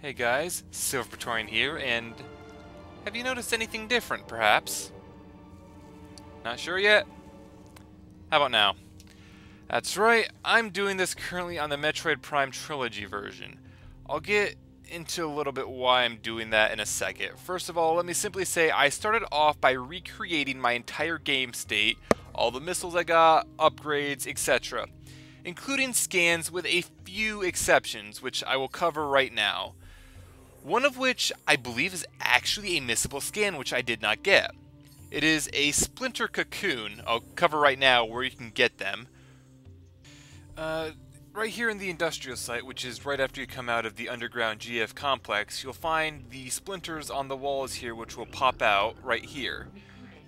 Hey guys, Silver Praetorian here, and have you noticed anything different, perhaps? Not sure yet? How about now? That's right, I'm doing this currently on the Metroid Prime Trilogy version. I'll get into a little bit why I'm doing that in a second. First of all, let me simply say I started off by recreating my entire game state, all the missiles I got, upgrades, etc., including scans with a few exceptions, which I will cover right now. One of which I believe is actually a missable scan, which I did not get. It is a Splinter Cocoon. I'll cover right now where you can get them. Right here in the industrial site, which is right after you come out of the underground GF complex, you'll find the splinters on the walls here, which will pop out right here.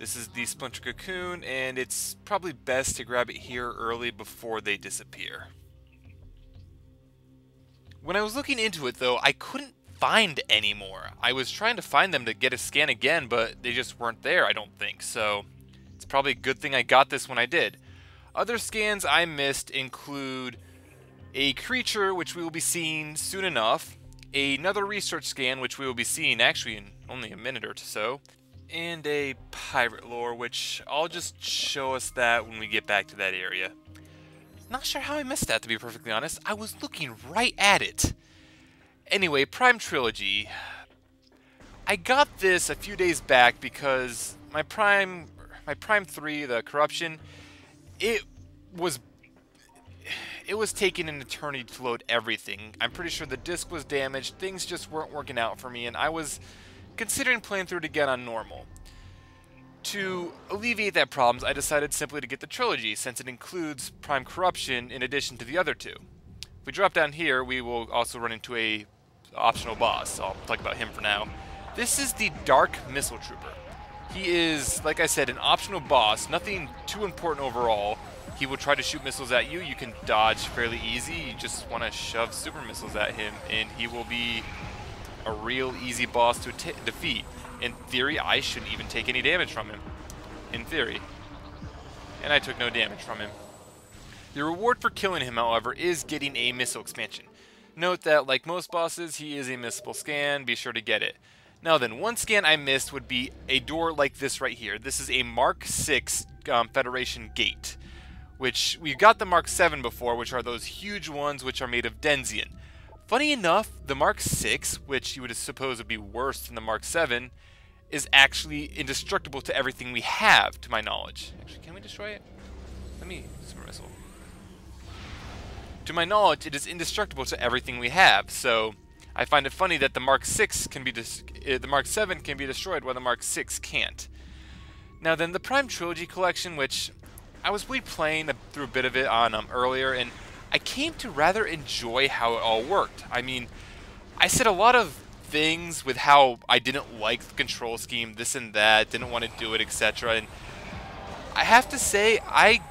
This is the Splinter Cocoon, and it's probably best to grab it here early before they disappear. When I was looking into it, though, I couldn't find any more. I was trying to find them to get a scan again, but they just weren't there, I don't think, so it's probably a good thing I got this when I did. Other scans I missed include a creature, which we will be seeing soon enough, another research scan, which we will be seeing actually in only a minute or so, and a pirate lore, which I'll just show us that when we get back to that area. Not sure how I missed that, to be perfectly honest. I was looking right at it. Anyway, Prime Trilogy. I got this a few days back because my Prime 3, the Corruption, it was taking an eternity to load everything. I'm pretty sure the disc was damaged, things just weren't working out for me, and I was considering playing through it again on normal. To alleviate that problem, I decided simply to get the trilogy, since it includes Prime Corruption in addition to the other two. If we drop down here, we will also run into a optional boss. I'll talk about him for now. This is the Dark Missile Trooper. He is, like I said, an optional boss, nothing too important overall. He will try to shoot missiles at you. You can dodge fairly easy. You just want to shove super missiles at him, and he will be a real easy boss to defeat. In theory, I shouldn't even take any damage from him. In theory. And I took no damage from him. The reward for killing him, however, is getting a missile expansion. Note that, like most bosses, he is a missable scan. Be sure to get it. Now then, one scan I missed would be a door like this right here. This is a Mark 6 Federation gate, which we've got the Mark 7 before, which are those huge ones which are made of Denzian. Funny enough, the Mark 6, which you would suppose would be worse than the Mark 7, is actually indestructible to everything we have, to my knowledge. Actually, can we destroy it? Let me super missile. To my knowledge, it is indestructible to everything we have, so I find it funny that the Mark 6 can be the Mark 7 can be destroyed while the Mark 6 can't. Now then, the Prime Trilogy collection, which I was replaying through a bit of it on earlier, and I came to rather enjoy how it all worked. I mean, I said a lot of things with how I didn't like the control scheme, this and that, didn't want to do it, etc. And I have to say, I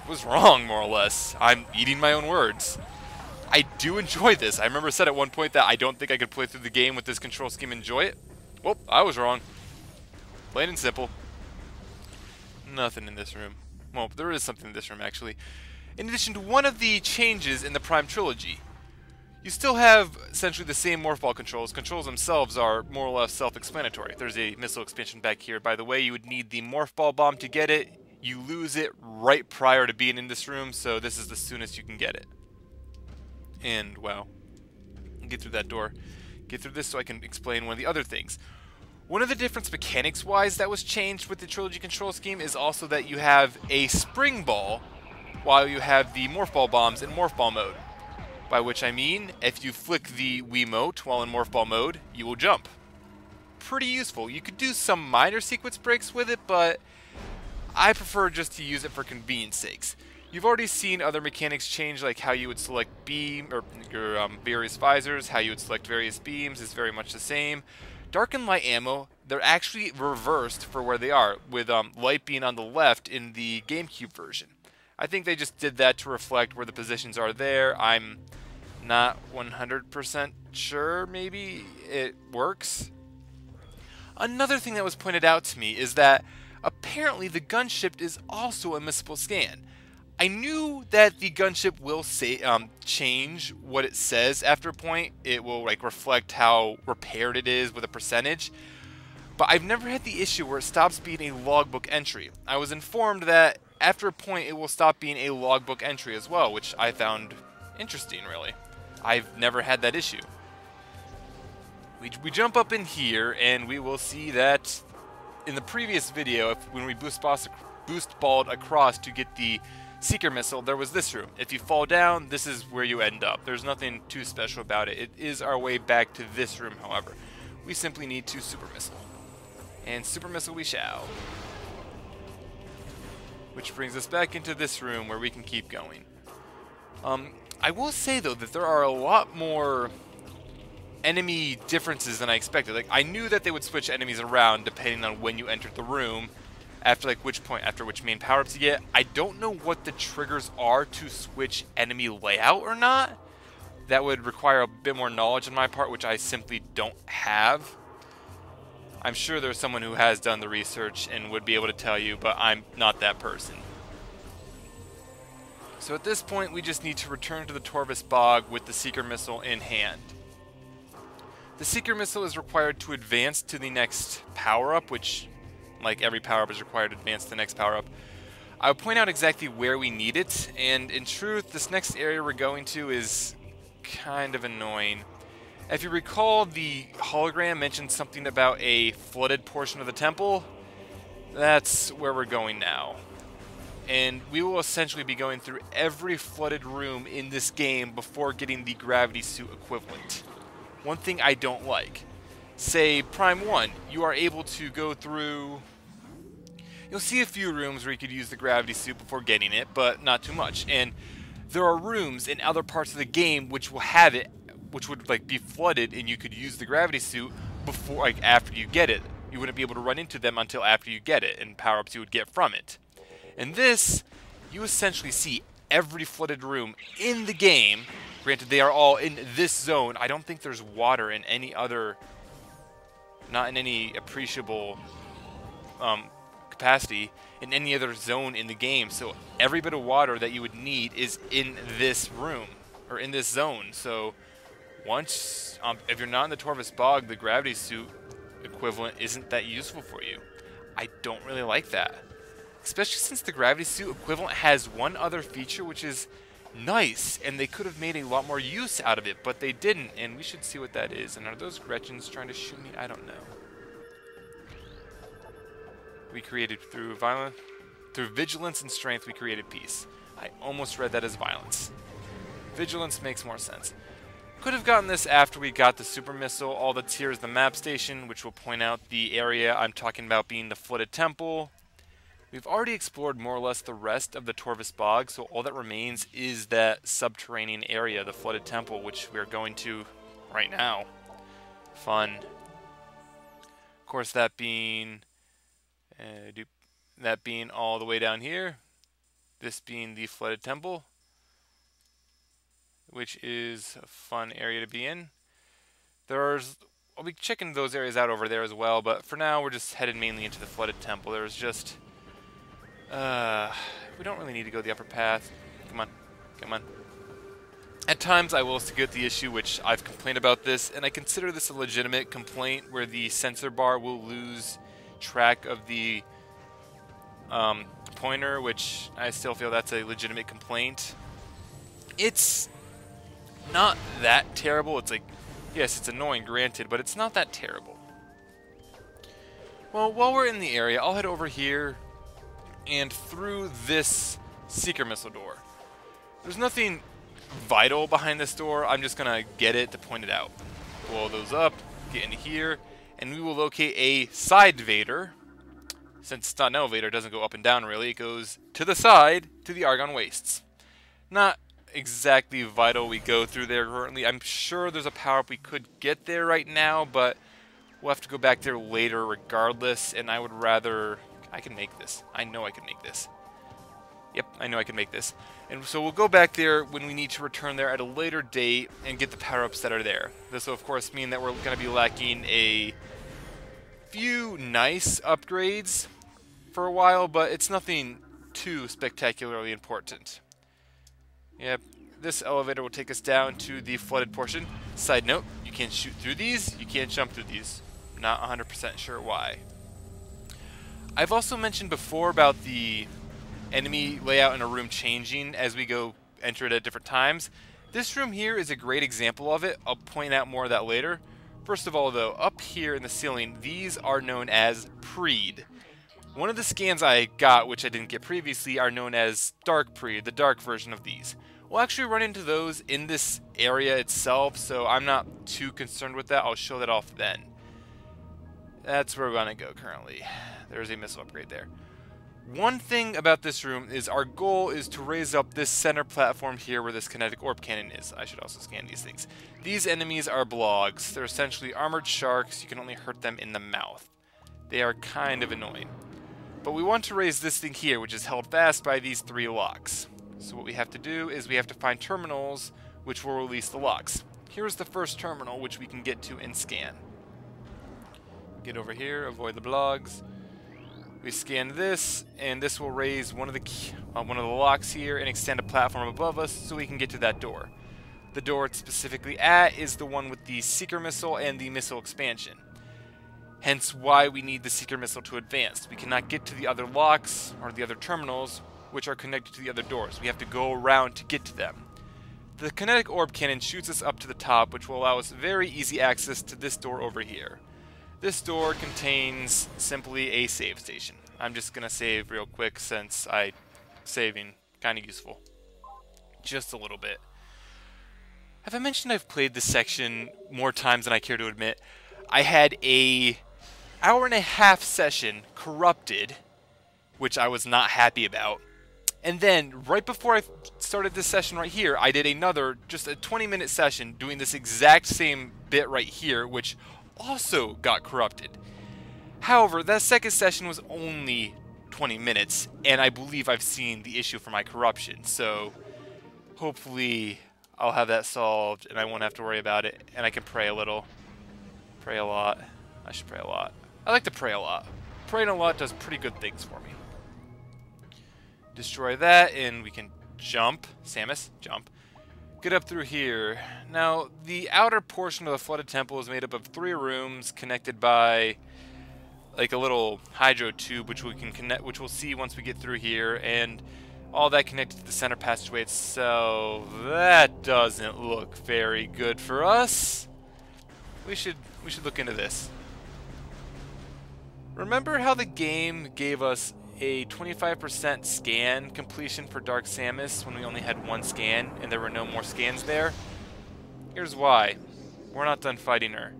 was wrong, more or less. I'm eating my own words. I do enjoy this. I remember I said at one point that I don't think I could play through the game with this control scheme and enjoy it. Well, I was wrong. Plain and simple. Nothing in this room. Well, there is something in this room, actually. In addition to one of the changes in the Prime Trilogy, you still have essentially the same morph ball controls. Controls themselves are more or less self-explanatory. There's a missile expansion back here. By the way, you would need the morph ball bomb to get it. You lose it right prior to being in this room, so this is the soonest you can get it. And, wow. Get through that door. Get through this so I can explain one of the other things. One of the difference mechanics-wise that was changed with the Trilogy control scheme is also that you have a spring ball while you have the morph ball bombs in morph ball mode. By which I mean, if you flick the Wiimote while in morph ball mode, you will jump. Pretty useful. You could do some minor sequence breaks with it, but I prefer just to use it for convenience sakes. You've already seen other mechanics change, like how you would select beam or your various visors, how you would select various beams is very much the same. Dark and light ammo, they're actually reversed for where they are, with light being on the left in the GameCube version. I think they just did that to reflect where the positions are there. I'm not 100% sure, maybe it works. Another thing that was pointed out to me is that apparently the gunship is also a missable scan. I knew that the gunship will say change what it says after a point. It will like reflect how repaired it is with a percentage. But I've never had the issue where it stops being a logbook entry. I was informed that after a point it will stop being a logbook entry as well, which I found interesting, really. I've never had that issue. We jump up in here and we will see that in the previous video, when we boost balled across to get the Seeker Missile, there was this room. If you fall down, this is where you end up. There's nothing too special about it. It is our way back to this room, however. We simply need to Super Missile. And Super Missile we shall. Which brings us back into this room where we can keep going. I will say, though, that there are a lot more enemy differences than I expected. Like, I knew that they would switch enemies around depending on when you entered the room, after like after which main power-ups you get. I don't know what the triggers are to switch enemy layout or not. That would require a bit more knowledge on my part, which I simply don't have. I'm sure there's someone who has done the research and would be able to tell you, but I'm not that person. So at this point, we just need to return to the Torvus Bog with the Seeker Missile in hand. The Seeker Missile is required to advance to the next power-up, which, like every power-up, is required to advance to the next power-up. I'll point out exactly where we need it, and in truth, this next area we're going to is kind of annoying. If you recall, the hologram mentioned something about a flooded portion of the temple. That's where we're going now. And we will essentially be going through every flooded room in this game before getting the gravity suit equivalent. One thing I don't like. Say, Prime 1, you are able to go through... You'll see a few rooms where you could use the gravity suit before getting it, but not too much. And there are rooms in other parts of the game which will have it, which would like be flooded, and you could use the gravity suit before, like after you get it. You wouldn't be able to run into them until after you get it, and power-ups you would get from it. In this, you essentially see every flooded room in the game. Granted, they are all in this zone. I don't think there's water in any other, not in any appreciable capacity in any other zone in the game. So every bit of water that you would need is in this room, or in this zone. So once, if you're not in the Torvus Bog, the gravity suit equivalent isn't that useful for you. I don't really like that. Especially since the gravity suit equivalent has one other feature, which is nice, and they could have made a lot more use out of it, but they didn't, and we should see what that is. And are those Gretchens trying to shoot me? I don't know. We created through vigilance and strength, we created peace. I almost read that as violence. Vigilance makes more sense. Could have gotten this after we got the Super Missile. All that's here is the map station, which will point out the area I'm talking about being the flooded temple. We've already explored more or less the rest of the Torvus Bog, so all that remains is that subterranean area, the flooded temple, which we're going to right now. Fun. Of course, that being all the way down here. This being the flooded temple, which is a fun area to be in. I'll be checking those areas out over there as well, but for now we're just headed mainly into the flooded temple. There's just... we don't really need to go the upper path. Come on. Come on. At times I will get the issue, which I've complained about this, and I consider this a legitimate complaint, where the sensor bar will lose track of the pointer, which I still feel that's a legitimate complaint. It's not that terrible. It's like, yes, it's annoying, granted, but it's not that terrible. Well, while we're in the area, I'll head over here and through this Seeker Missile door. There's nothing vital behind this door. I'm just gonna get it to point it out. Blow those up, get in here, and we will locate a side Vader. Since it's not an elevator, it doesn't go up and down really. It goes to the side to the Argon Wastes. Not exactly vital we go through there currently. I'm sure there's a power-up we could get there right now, but we'll have to go back there later regardless, and I would rather... I can make this. I know I can make this. Yep, I know I can make this. And so we'll go back there when we need to return there at a later date and get the power-ups that are there. This will, of course, mean that we're going to be lacking a few nice upgrades for a while, but it's nothing too spectacularly important. Yep, this elevator will take us down to the flooded portion. Side note, you can't shoot through these, you can't jump through these. Not 100% sure why. I've also mentioned before about the enemy layout in a room changing as we go enter it at different times. This room here is a great example of it. I'll point out more of that later. First of all though, up here in the ceiling, these are known as Preed. One of the scans I got, which I didn't get previously, are known as Dark Preed, the dark version of these. We'll actually run into those in this area itself, so I'm not too concerned with that. I'll show that off then. That's where we're going to go currently. There's a missile upgrade there. One thing about this room is our goal is to raise up this center platform here where this kinetic orb cannon is. I should also scan these things. These enemies are blogs. They're essentially armored sharks. You can only hurt them in the mouth. They are kind of annoying. But we want to raise this thing here, which is held fast by these 3 locks. So what we have to do is we have to find terminals which will release the locks. Here's the first terminal which we can get to and scan. Get over here, avoid the blogs. We scan this, and this will raise one of the locks here and extend a platform above us so we can get to that door. The door it's specifically at is the one with the Seeker missile and the missile expansion. Hence why we need the Seeker missile to advance. We cannot get to the other locks or the other terminals which are connected to the other doors. We have to go around to get to them. The kinetic orb cannon shoots us up to the top, which will allow us very easy access to this door over here. This door contains simply a save station. I'm just going to save real quick since saving kind of useful. Just a little bit. Have I mentioned I've played this section more times than I care to admit? I had a hour-and-a-half session corrupted, which I was not happy about. And then, right before I started this session right here, I did another, just a 20-minute session doing this exact same bit right here, which also got corrupted. However, that second session was only 20 minutes, and I believe I've seen the issue for my corruption, so hopefully I'll have that solved and I won't have to worry about it, and I can pray a little. Pray a lot. I should pray a lot. I like to pray a lot. Praying a lot does pretty good things for me. Destroy that, and we can jump. Samus, jump. Get up through here. Now, the outer portion of the flooded temple is made up of 3 rooms connected by like a little hydro tube, which we can connect, which we'll see once we get through here, and all that connected to the center passageway itself. That doesn't look very good for us. We should look into this. Remember how the game gave us a 25% scan completion for Dark Samus when we only had 1 scan and there were no more scans there? Here's why. We're not done fighting her.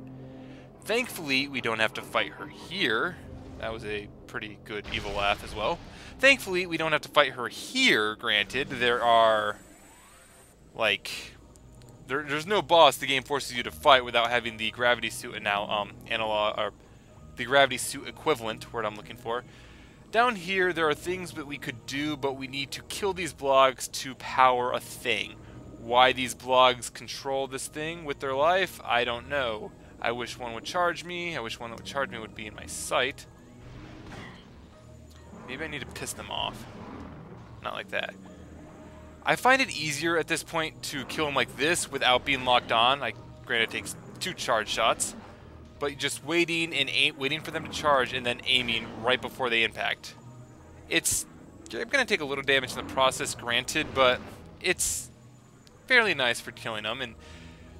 Thankfully, we don't have to fight her here. That was a pretty good evil laugh as well. Thankfully, we don't have to fight her here, granted. There are, like, there's no boss the game forces you to fight without having the gravity suit analog, or the gravity suit equivalent, word I'm looking for. Down here, there are things that we could do, but we need to kill these blogs to power a thing. Why these blogs control this thing with their life, I don't know. I wish one would charge me. I wish one that would charge me would be in my sight. Maybe I need to piss them off. Not like that. I find it easier at this point to kill them like this without being locked on. Like, granted, it takes 2 charge shots. But just waiting and waiting for them to charge and then aiming right before they impact. It's going to take a little damage in the process, granted, but it's fairly nice for killing them. And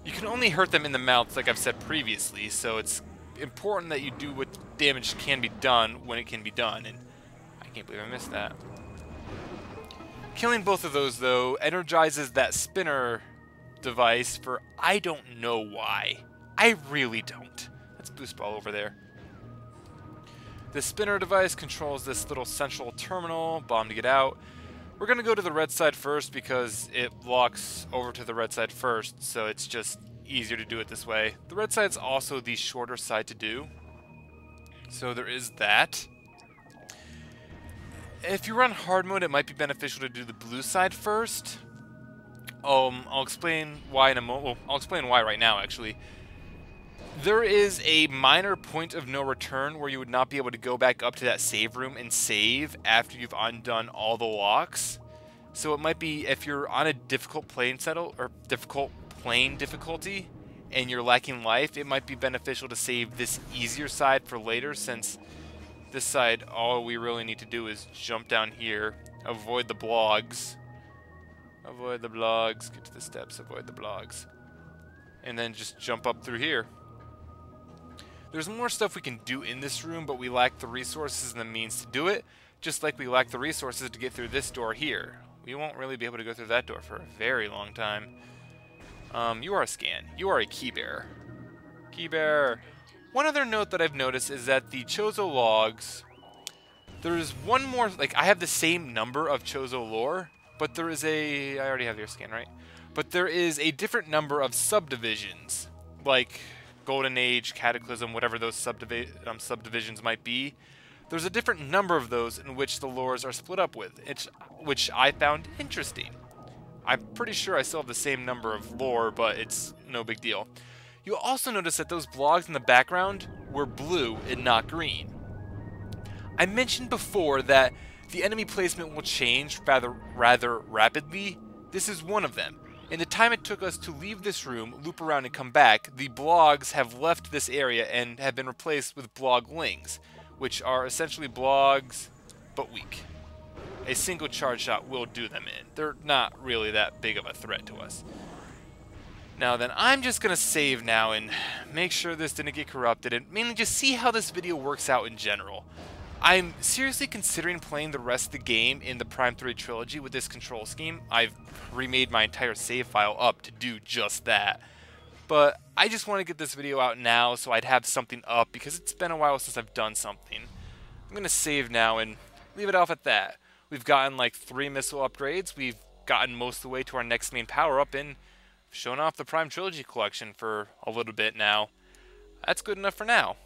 you can only hurt them in the mouth, like I've said previously, so it's important that you do what damage can be done when it can be done. And I can't believe I missed that. Killing both of those, though, energizes that spinner device for I don't know why. I really don't. Let's boost ball over there. The spinner device controls this little central terminal, bomb to get out. We're going to go to the red side first because it locks over to the red side first, so it's just easier to do it this way. The red side's also the shorter side to do, so there is that. If you run hard mode, it might be beneficial to do the blue side first. I'll explain why in a moment. Well, I'll explain why right now, actually. There is a minor point of no return where you would not be able to go back up to that save room and save after you've undone all the locks. So it might be if you're on a difficult plane difficulty and you're lacking life, it might be beneficial to save this easier side for later, since this side all we really need to do is jump down here, avoid the blogs, get to the steps, avoid the blogs, and then just jump up through here. There's more stuff we can do in this room, but we lack the resources and the means to do it, just like we lack the resources to get through this door here. We won't really be able to go through that door for a very long time. You are a scan. You are a key bearer. Key bearer. One other note that I've noticed is that the Chozo logs, there's one more, like I have the same number of Chozo lore, but there is I already have your scan, right? But there is a different number of subdivisions, like Golden Age, Cataclysm, whatever those subdivisions might be. There's a different number of those in which the lores are split up with, which I found interesting. I'm pretty sure I still have the same number of lore, but it's no big deal. You'll also notice that those blogs in the background were blue and not green. I mentioned before that the enemy placement will change rather rapidly. This is one of them. In the time it took us to leave this room, loop around and come back, the blogs have left this area and have been replaced with bloglings, which are essentially blogs, but weak. A single charge shot will do them in. They're not really that big of a threat to us. Now then, I'm just going to save now and make sure this didn't get corrupted, and mainly just see how this video works out in general. I'm seriously considering playing the rest of the game in the Prime 3 trilogy with this control scheme. I've remade my entire save file up to do just that. But I just want to get this video out now so I'd have something up, because it's been a while since I've done something. I'm going to save now and leave it off at that. We've gotten like 3 missile upgrades, we've gotten most of the way to our next main power-up, and shown off the Prime Trilogy collection for a little bit now. That's good enough for now.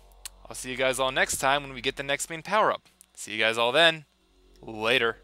I'll see you guys all next time when we get the next main power-up. See you guys all then. Later.